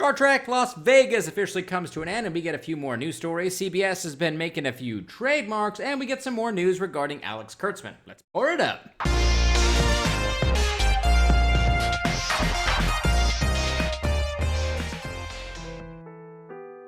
Star Trek Las Vegas officially comes to an end, and we get a few more news stories. CBS has been making a few trademarks, and we get some more news regarding Alex Kurtzman. Let's pour it up.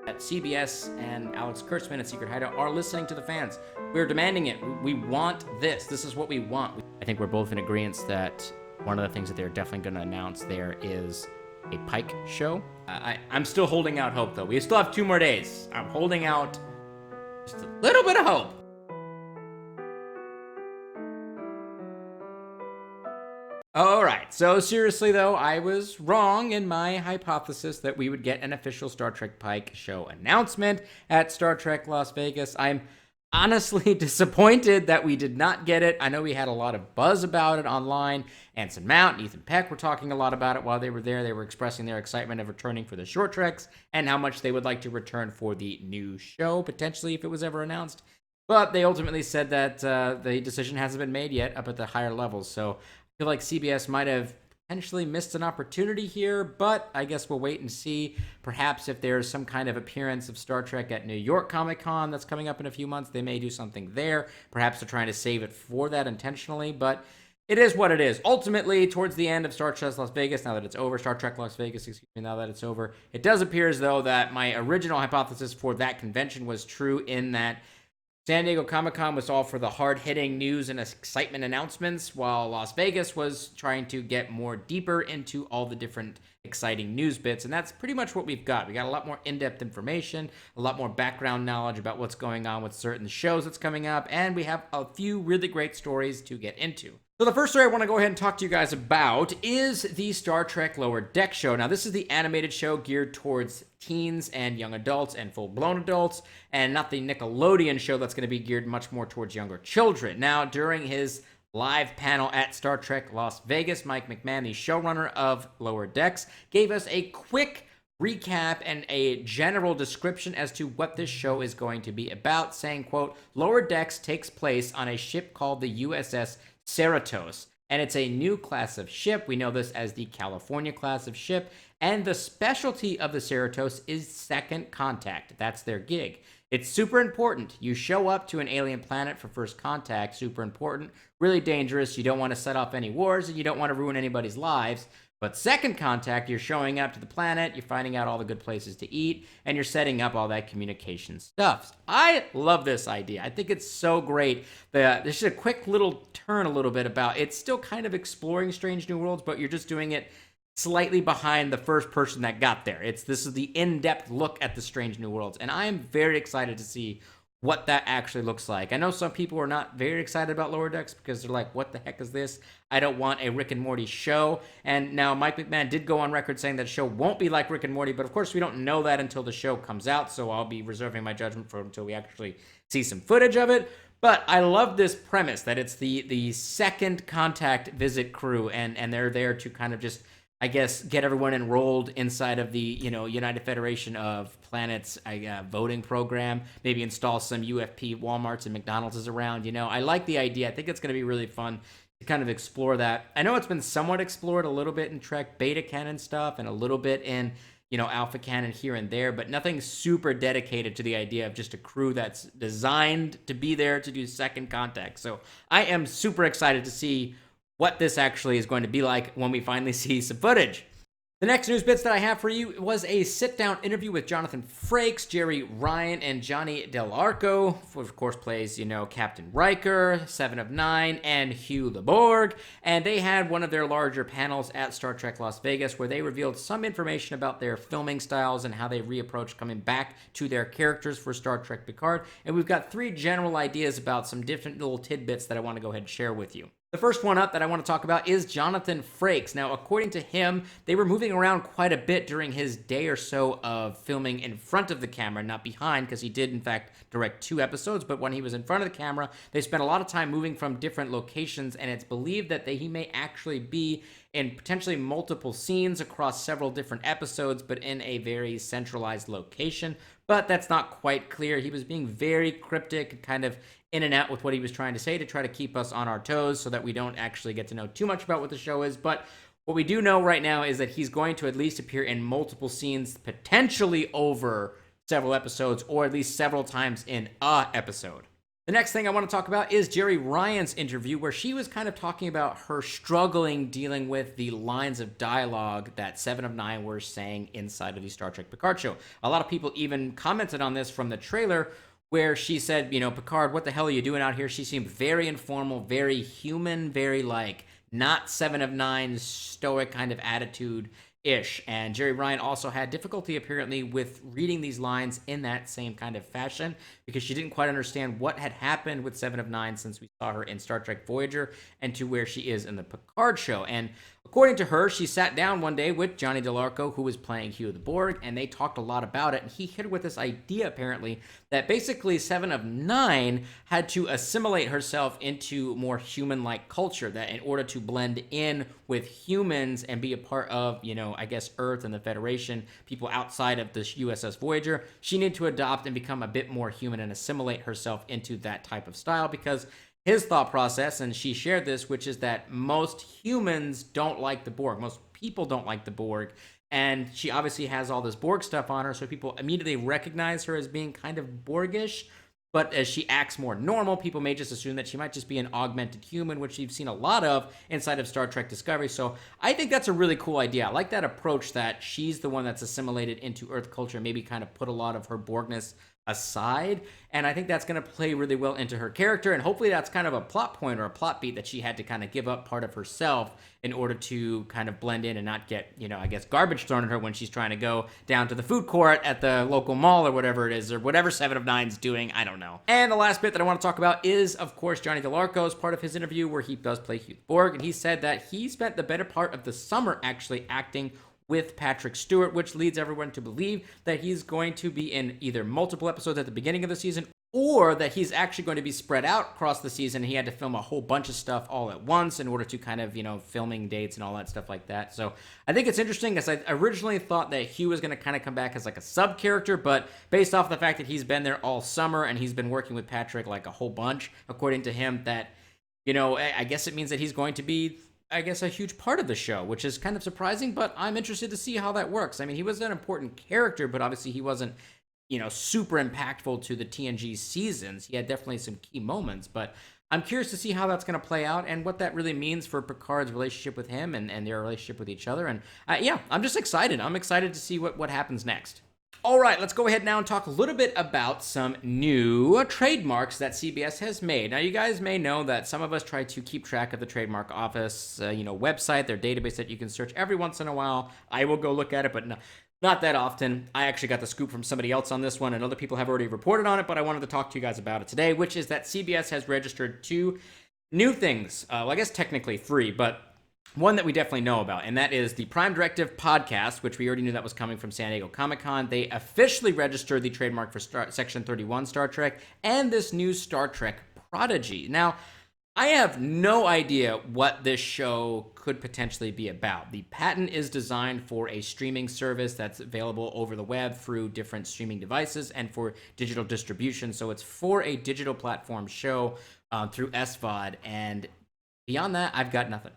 At CBS and Alex Kurtzman at Secret Hideout are listening to the fans. We're demanding it. We want this. This is what we want. I think we're both in agreement that one of the things that they're definitely going to announce there is a Pike show. I'm still holding out hope, though. We still have 2 more days. I'm holding out just a little bit of hope. All right, so seriously, though, I was wrong in my hypothesis that we would get an official Star Trek Pike show announcement at Star Trek Las Vegas. I'm honestly disappointed that we did not get it. I know we had a lot of buzz about it online. Anson Mount and Ethan Peck were talking a lot about it while they were there. They were expressing their excitement of returning for the short treks and how much they would like to return for the new show, potentially, if it was ever announced. But they ultimately said that the decision hasn't been made yet up at the higher levels. So I feel like CBS might have potentially missed an opportunity here, but I guess we'll wait and see. Perhaps if there's some kind of appearance of Star Trek at New York Comic-Con that's coming up in a few months, they may do something there. Perhaps they're trying to save it for that intentionally, but it is what it is. Ultimately, towards the end of Star Trek Las Vegas, now that it's over, now that it's over, it does appear as though that my original hypothesis for that convention was true, in that San Diego Comic-Con was all for the hard-hitting news and excitement announcements, while Las Vegas was trying to get more deeper into all the different exciting news bits, and that's pretty much what we've got. We got a lot more in-depth information, a lot more background knowledge about what's going on with certain shows that's coming up, and we have a few really great stories to get into. So the first story I want to go ahead and talk to you guys about is the Star Trek Lower Deck show. Now, this is the animated show geared towards teens and young adults and full-blown adults, and not the Nickelodeon show that's going to be geared much more towards younger children. Now, during his live panel at Star Trek Las Vegas, Mike McMahon, the showrunner of Lower Decks, gave us a quick recap and a general description as to what this show is going to be about, saying, quote, Lower Decks takes place on a ship called the USS Cerritos, and it's a new class of ship. We know this as the California class of ship, and the specialty of the Cerritos is second contact. That's their gig. It's super important. You show up to an alien planet for first contact, super important, really dangerous. You don't want to set off any wars, and you don't want to ruin anybody's lives. But second contact, you're showing up to the planet, you're finding out all the good places to eat, and you're setting up all that communication stuff. I love this idea. I think it's so great. There's just a quick little turn a little bit about, it's still kind of exploring Strange New Worlds, but you're just doing it slightly behind the first person that got there. This is the in-depth look at the Strange New Worlds, and I am very excited to see what that actually looks like. I know some people are not very excited about Lower Decks because they're like, what the heck is this? I don't want a Rick and Morty show. And now Mike McMahon did go on record saying that the show won't be like Rick and Morty, but of course we don't know that until the show comes out, so I'll be reserving my judgment for until we actually see some footage of it. But I love this premise that it's the second contact visit crew, and they're there to kind of just, I guess, get everyone enrolled inside of the, United Federation of Planets voting program, maybe install some UFP Walmarts and McDonald's around. I like the idea. I think it's going to be really fun to kind of explore that. I know it's been somewhat explored a little bit in Trek Beta Canon stuff and a little bit in, Alpha Canon here and there, but nothing super dedicated to the idea of just a crew that's designed to be there to do second contact. So I am super excited to see what this actually is going to be like when we finally see some footage. The next news bits that I have for you was a sit-down interview with Jonathan Frakes, Jerry Ryan, and Johnny Del Arco, who of course plays, Captain Riker, Seven of Nine, and Hugh the Borg. And they had one of their larger panels at Star Trek Las Vegas where they revealed some information about their filming styles and how they reapproached coming back to their characters for Star Trek Picard. And we've got 3 general ideas about some different little tidbits that I want to go ahead and share with you. The first one up that I want to talk about is Jonathan Frakes. Now, according to him, they were moving around quite a bit during his day or so of filming in front of the camera, not behind, because he did, in fact, direct 2 episodes. But when he was in front of the camera, they spent a lot of time moving from different locations, and it's believed that he may actually be in potentially multiple scenes across several different episodes, but in a very centralized location. But that's not quite clear. He was being very cryptic and kind of in and out with what he was trying to say to try to keep us on our toes so that we don't actually get to know too much about what the show is. But What we do know right now is that he's going to at least appear in multiple scenes, potentially over several episodes, or at least several times in a episode. The next thing I want to talk about is Jeri Ryan's interview, where she was kind of talking about her struggling dealing with the lines of dialogue that Seven of Nine were saying inside of the Star Trek Picard show. A lot of people even commented on this from the trailer, where she said, Picard, what the hell are you doing out here? She seemed very informal, very human, very not Seven of Nine stoic kind of attitude ish. And Jeri Ryan also had difficulty apparently with reading these lines in that same kind of fashion, because she didn't quite understand what had happened with Seven of Nine since we saw her in Star Trek Voyager and to where she is in the Picard show. And according to her, she sat down one day with Johnny DeLarco, who was playing Hugh the Borg, and they talked a lot about it. And he hit her with this idea, apparently, that basically Seven of Nine had to assimilate herself into more human-like culture, that in order to blend in with humans and be a part of, I guess Earth and the Federation, people outside of the USS Voyager, she needed to adopt and become a bit more human and assimilate herself into that type of style, because his thought process, and she shared this, which is that most humans don't like the Borg. Most people don't like the Borg. And she obviously has all this Borg stuff on her, so people immediately recognize her as being kind of Borgish. But as she acts more normal, people may just assume that she might just be an augmented human, which you've seen a lot of inside of Star Trek Discovery. So I think that's a really cool idea. I like that approach, that she's the one that's assimilated into Earth culture, maybe kind of put a lot of her Borgness aside, and I think that's going to play really well into her character, and hopefully that's kind of a plot point or a plot beat that she had to kind of give up part of herself in order to kind of blend in and not get, I guess, garbage thrown at her when she's trying to go down to the food court at the local mall or whatever it is, or whatever Seven of Nine's doing, I don't know. And the last bit that I want to talk about is, of course, Johnny DeLarco's part of his interview where he does play Hugh Borg, and he said that he spent the better part of the summer actually acting with Patrick Stewart, which leads everyone to believe that he's going to be in either multiple episodes at the beginning of the season, or that he's actually going to be spread out across the season. He had to film a whole bunch of stuff all at once in order to kind of, filming dates and all that stuff like that. So I think it's interesting, because I originally thought that Hugh was going to kind of come back as like a sub character, but based off the fact that he's been there all summer and he's been working with Patrick like a whole bunch, according to him, that, I guess it means that he's going to be, I guess, a huge part of the show, which is kind of surprising, but I'm interested to see how that works. I mean, he was an important character, but obviously he wasn't, super impactful to the TNG seasons. He had definitely some key moments, but I'm curious to see how that's going to play out and what that really means for Picard's relationship with him and their relationship with each other. And I'm just excited. I'm excited to see what happens next. All right, let's go ahead now and talk a little bit about some new trademarks that CBS has made. Now, you guys may know that some of us try to keep track of the trademark office, website, their database that you can search every once in a while. I will go look at it, but no, not that often. I actually got the scoop from somebody else on this one, and other people have already reported on it, but I wanted to talk to you guys about it today, which is that CBS has registered 2 new things. I guess technically 3, but one that we definitely know about, and that is the Prime Directive podcast, which we already knew that was coming from San Diego Comic-Con. They officially registered the trademark for Section 31 Star Trek and this new Star Trek Prodigy. Now, I have no idea what this show could potentially be about. The patent is designed for a streaming service that's available over the web through different streaming devices and for digital distribution. So it's for a digital platform show through SVOD. And beyond that, I've got nothing.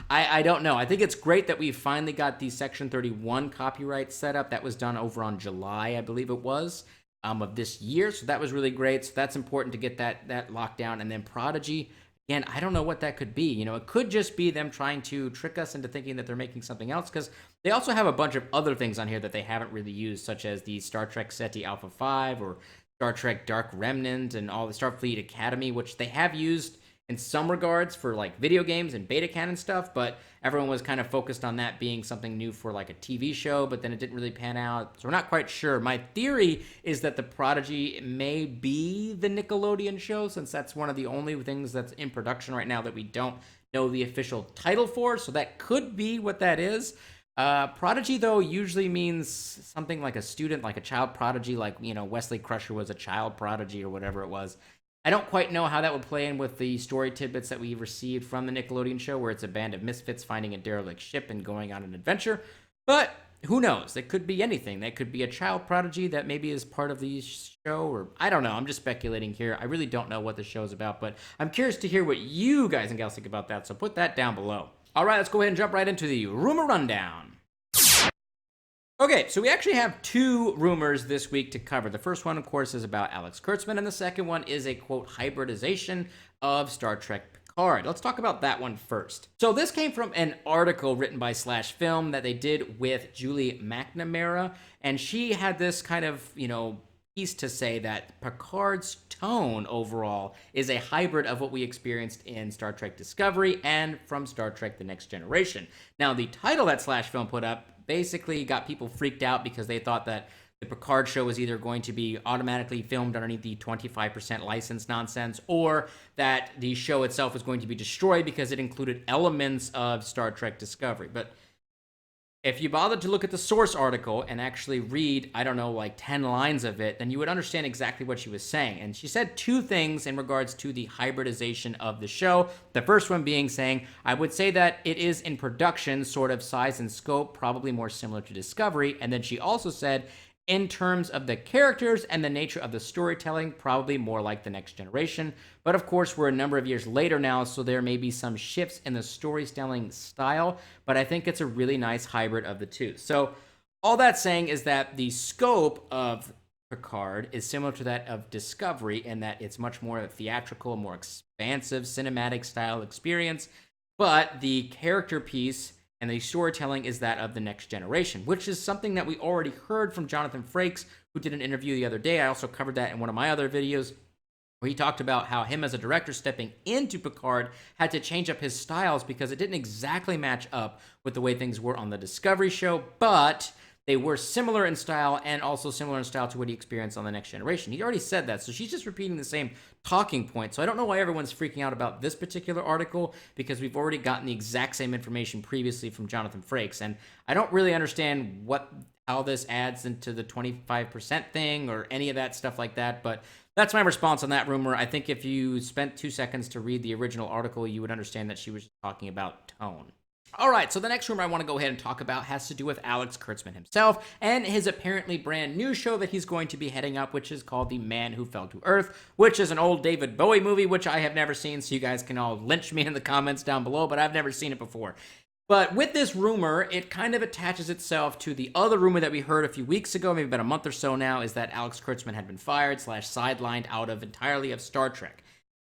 I don't know. I think it's great that we finally got the Section 31 copyright set up. That was done over on July, I believe it was, of this year. So that was really great. So that's important to get that locked down. And then Prodigy, again, I don't know what that could be. It could just be them trying to trick us into thinking that they're making something else, because they also have a bunch of other things on here that they haven't really used, such as the Star Trek SETI Alpha 5 or Star Trek Dark Remnant and all the Starfleet Academy, which they have used in some regards for like video games and beta canon stuff, but everyone was kind of focused on that being something new for like a TV show, but then it didn't really pan out. So we're not quite sure. My theory is that the Prodigy may be the Nickelodeon show, since that's one of the only things that's in production right now that we don't know the official title for. So that could be what that is. Prodigy, though, usually means something like a student, like a child prodigy, like, Wesley Crusher was a child prodigy or whatever it was. I don't quite know how that would play in with the story tidbits that we received from the Nickelodeon show, where it's a band of misfits finding a derelict ship and going on an adventure. But who knows? It could be anything. That could be a child prodigy that maybe is part of the show, or I don't know. I'm just speculating here. I really don't know what the show is about, but I'm curious to hear what you guys and gals think about that, so put that down below. All right, let's go ahead and jump right into the rumor rundown. Okay, so we actually have two rumors this week to cover. The first one, of course, is about Alex Kurtzman, and the second one is a, quote, hybridization of Star Trek Picard. Let's talk about that one first. So this came from an article written by Slash Film that they did with Julie McNamara, and she had this kind of, piece to say that Picard's tone overall is a hybrid of what we experienced in Star Trek Discovery and from Star Trek The Next Generation. Now, the title that Slash Film put up basically got people freaked out because they thought that the Picard show was either going to be automatically filmed underneath the 25% license nonsense, or that the show itself was going to be destroyed because it included elements of Star Trek Discovery. But if you bothered to look at the source article and actually read, 10 lines of it, then you would understand exactly what she was saying. And she said two things in regards to the hybridization of the show. The first one being saying, I would say that it is in production, sort of size and scope, probably more similar to Discovery. And then she also said, in terms of the characters and the nature of the storytelling, probably more like The Next Generation. But of course, we're a number of years later now, so there may be some shifts in the storytelling style, but I think it's a really nice hybrid of the two. So all that's saying is that the scope of Picard is similar to that of Discovery in that it's much more theatrical, more expansive, cinematic style experience, but the character piece and the storytelling is that of The Next Generation, which is something that we already heard from Jonathan Frakes, who did an interview the other day. I also covered that in one of my other videos, where he talked about how him as a director stepping into Picard had to change up his styles because it didn't exactly match up with the way things were on the Discovery show, but they were similar in style and also similar in style to what he experienced on The Next Generation. He already said that, so she's just repeating the same talking point. So I don't know why everyone's freaking out about this particular article, because we've already gotten the exact same information previously from Jonathan Frakes, and I don't really understand how this adds into the 25% thing or any of that stuff like that, but that's my response on that rumor. I think if you spent 2 seconds to read the original article, you would understand that she was just talking about tone. All right, so the next rumor I want to go ahead and talk about has to do with Alex Kurtzman himself and his apparently brand new show that he's going to be heading up, which is called The Man Who Fell to Earth, which is an old David Bowie movie, which I have never seen, so you guys can all lynch me in the comments down below, but I've never seen it before. But with this rumor, it kind of attaches itself to the other rumor that we heard a few weeks ago, maybe about a month or so now, is that Alex Kurtzman had been fired / sidelined out of entirely of Star Trek.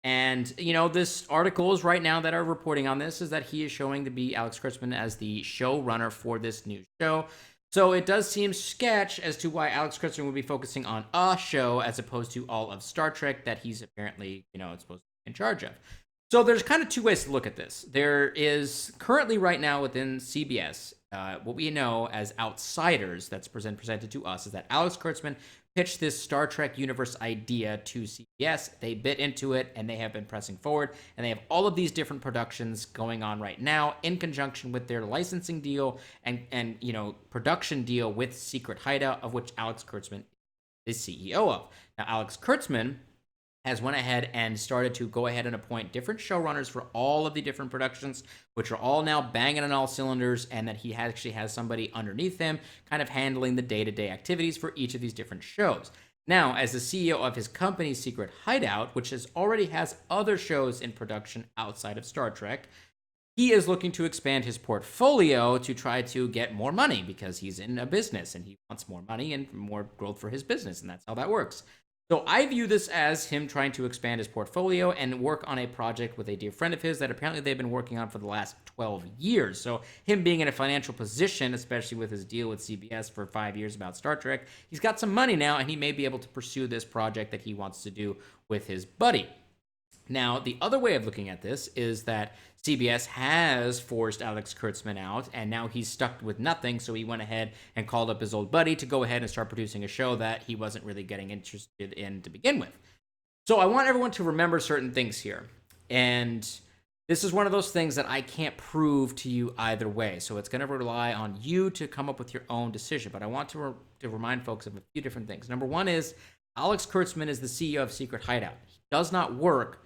And, this articles right now that are reporting on this is that he is showing to be Alex Kurtzman as the showrunner for this new show. So it does seem sketch as to why Alex Kurtzman would be focusing on a show as opposed to all of Star Trek that he's apparently, supposed to be in charge of. So there's kind of two ways to look at this. There is currently right now within CBS, what we know as outsiders that's presented to us is that Alex Kurtzman pitched this Star Trek universe idea to CBS. They bit into it, and they have been pressing forward, and they have all of these different productions going on right now in conjunction with their licensing deal and production deal with Secret Hideout, of which Alex Kurtzman is CEO of. Now, Alex Kurtzman has went ahead and started to go ahead and appoint different showrunners for all of the different productions, which are all now banging on all cylinders, and that he actually has somebody underneath him kind of handling the day-to-day activities for each of these different shows. Now, as the CEO of his company, Secret Hideout, which already has other shows in production outside of Star Trek, he is looking to expand his portfolio to try to get more money because he's in a business and he wants more money and more growth for his business, and that's how that works. So I view this as him trying to expand his portfolio and work on a project with a dear friend of his that apparently they've been working on for the last 12 years. So him being in a financial position, especially with his deal with CBS for 5 years about Star Trek, he's got some money now and he may be able to pursue this project that he wants to do with his buddy. Now, the other way of looking at this is that CBS has forced Alex Kurtzman out, and now he's stuck with nothing, so he went ahead and called up his old buddy to go ahead and start producing a show that he wasn't really getting interested in to begin with. So I want everyone to remember certain things here, and this is one of those things that I can't prove to you either way, so it's going to rely on you to come up with your own decision, but I want to remind folks of a few different things. Number one is Alex Kurtzman is the CEO of Secret Hideout. He does not work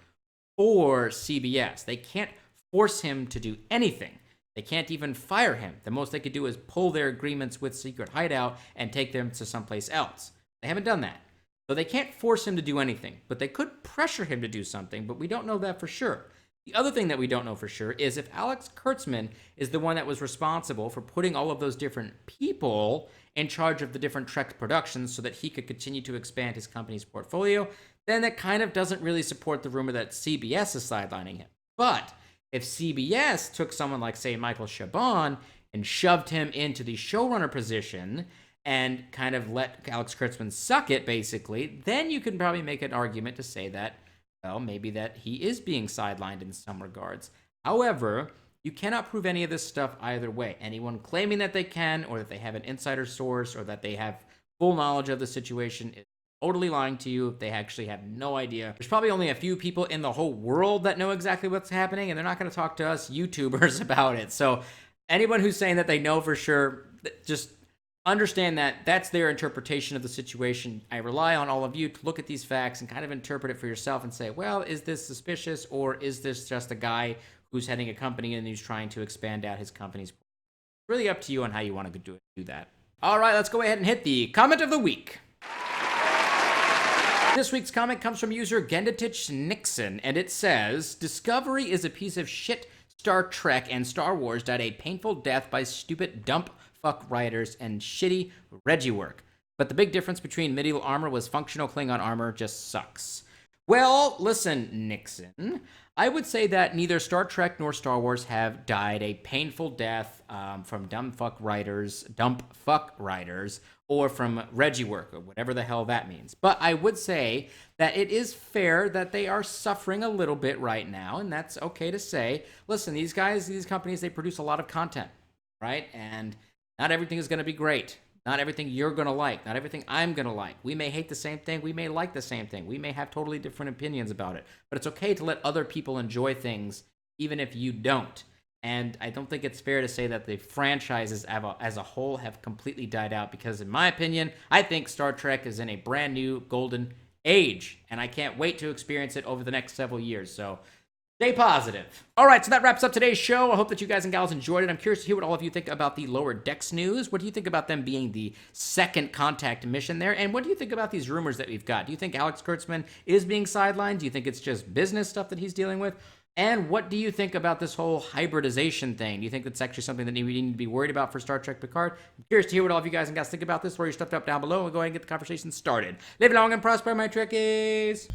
for CBS. They can't force him to do anything. They can't even fire him. The most they could do is pull their agreements with Secret Hideout and take them to someplace else. They haven't done that. So they can't force him to do anything, but they could pressure him to do something, but we don't know that for sure. The other thing that we don't know for sure is if Alex Kurtzman is the one that was responsible for putting all of those different people in charge of the different Trek productions so that he could continue to expand his company's portfolio, then that kind of doesn't really support the rumor that CBS is sidelining him. But if CBS took someone like, say, Michael Chabon and shoved him into the showrunner position and kind of let Alex Kurtzman suck it, basically, then you can probably make an argument to say that, well, maybe that he is being sidelined in some regards. However, you cannot prove any of this stuff either way. Anyone claiming that they can, or that they have an insider source, or that they have full knowledge of the situation is totally lying to you if they actually have no idea. There's probably only a few people in the whole world that know exactly what's happening, and they're not going to talk to us YouTubers about it. So anyone who's saying that they know for sure, just understand that that's their interpretation of the situation. I rely on all of you to look at these facts and kind of interpret it for yourself and say, well, is this suspicious, or is this just a guy who's heading a company and who's trying to expand out his company's? It's really up to you on how you want to do that. All right, let's go ahead and hit the comment of the week. This week's comment comes from user Gendatich Nixon, and it says, Discovery is a piece of shit. Star Trek and Star Wars died a painful death by stupid dump fuck writers and shitty Reggie work. But the big difference between medieval armor was functional Klingon armor just sucks. Well, listen, Nixon. I would say that neither Star Trek nor Star Wars have died a painful death from dump fuck writers, or from Reggie work, or whatever the hell that means. But I would say that it is fair that they are suffering a little bit right now, and that's okay to say. Listen, these guys, these companies, they produce a lot of content, right? And not everything is going to be great. Not everything you're going to like. Not everything I'm going to like. We may hate the same thing. We may like the same thing. We may have totally different opinions about it. But it's okay to let other people enjoy things, even if you don't. And I don't think it's fair to say that the franchises as a whole have completely died out, because in my opinion, I think Star Trek is in a brand new golden age. And I can't wait to experience it over the next several years. So stay positive. All right, so that wraps up today's show. I hope that you guys and gals enjoyed it. I'm curious to hear what all of you think about the Lower Decks news. What do you think about them being the second contact mission there? And what do you think about these rumors that we've got? Do you think Alex Kurtzman is being sidelined? Do you think it's just business stuff that he's dealing with? And what do you think about this whole hybridization thing? Do you think that's actually something that we need to be worried about for Star Trek Picard? I'm curious to hear what all of you guys and gals think about this. Throw your stuff up down below and go ahead and get the conversation started. Live long and prosper, my Trekkies!